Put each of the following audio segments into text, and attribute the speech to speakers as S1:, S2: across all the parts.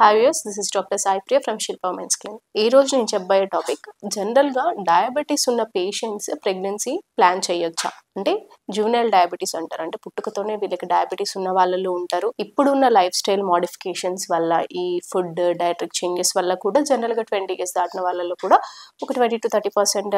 S1: Hi viewers, this is Dr. Sai Priya from Shilpa Men's Clinic. ఈ రోజు నేను చెప్పబోయే టాపిక్ జనరల్గా డయాబెటీస్ ఉన్న పేషెంట్స్ ప్రెగ్నెన్సీ ప్లాన్ చేయొచ్చా అంటే జూనియల్ డయాబెటీస్ అంటారు. అంటే పుట్టుకతోనే వీళ్ళకి డయాబెటీస్ ఉన్న వాళ్ళు ఉంటారు. ఇప్పుడున్న లైఫ్ స్టైల్ మోడిఫికేషన్స్ వల్ల ఈ ఫుడ్ డైటరీ చేంజెస్ వల్ల కూడా జనరల్గా 20 years దాటిన వాళ్ళలో కూడా ఒక 20 to 30%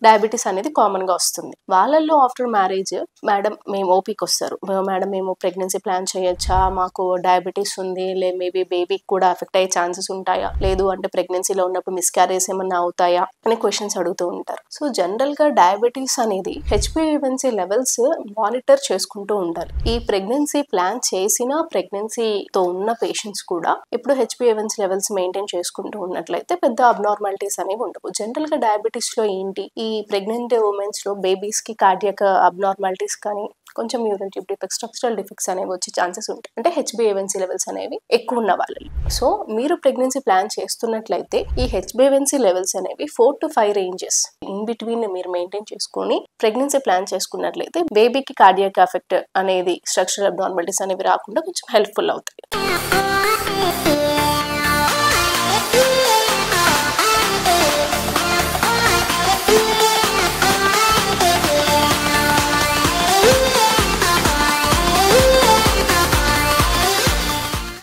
S1: డయాబెటీస్ అనేది కామన్గా వస్తుంది. వాళ్ళల్లో ఆఫ్టర్ మ్యారేజ్ మేడం మేము ఓపీకి వస్తారు, మేడం మేము ప్రెగ్నెన్సీ ప్లాన్ చేయొచ్చా, మాకు డయాబెటీస్ ఉంది, మేబీ బేబీకి కూడా ఎఫెక్ట్ అయ్యే ఛాన్సెస్ ఉంటాయా, లేదు అంటే ప్రెగ్నెన్సీలో ఉన్నప్పుడు మిస్క్యారేజ్ ఏమన్నా అవుతాయా అనే క్వశ్చన్స్ అడుగుతూ ఉంటారు. సో జనరల్ గా డయాబెటీస్ అనేది HbA1c లెవెల్స్ మానిటర్ చేసుకుంటూ ఉండాలి. ఈ ప్రెగ్నెన్సీ ప్లాన్ చేసిన ప్రెగ్నెన్సీతో ఉన్న పేషెంట్స్ కూడా ఇప్పుడు HbA1c లెవెల్స్ మెయింటైన్ చేసుకుంటూ ఉన్నట్లయితే పెద్ద అబ్నార్మాలిటీస్ అనేవి ఉండవు. జనరల్ గా డయాబెటీస్ లో ఏంటి, ఈ ప్రెగ్నెంట్ ఉమెన్స్ లో బేబీస్ కి కార్డియాక్ అబ్నార్మాలిటీస్ కానీ కొంచెం urine tube defects, structural defects అనేవి వచ్చే ఛాన్సెస్ ఉంటాయి, అంటే HbA1c లెవెల్స్ అనేవి ఎక్కువ ఉన్న వాళ్ళు. సో మీరు ప్రెగ్నెన్సీ ప్లాన్ చేస్తున్నట్లయితే ఈ HbA1c లెవెల్స్ అనేవి 4 to 5 రేంజెస్ ఇన్ బిట్వీన్ మీరు మెయింటైన్ చేసుకుని ప్రెగ్నెన్సీ ప్లాన్ చేసుకున్నట్లయితే బేబీకి కార్డియాక్ ఎఫెక్ట్ అనేది, స్ట్రక్చరల్ అబ్నార్మాలిటీస్ అనేవి రాకుండా కొంచెం హెల్ప్ఫుల్ అవుతాయి.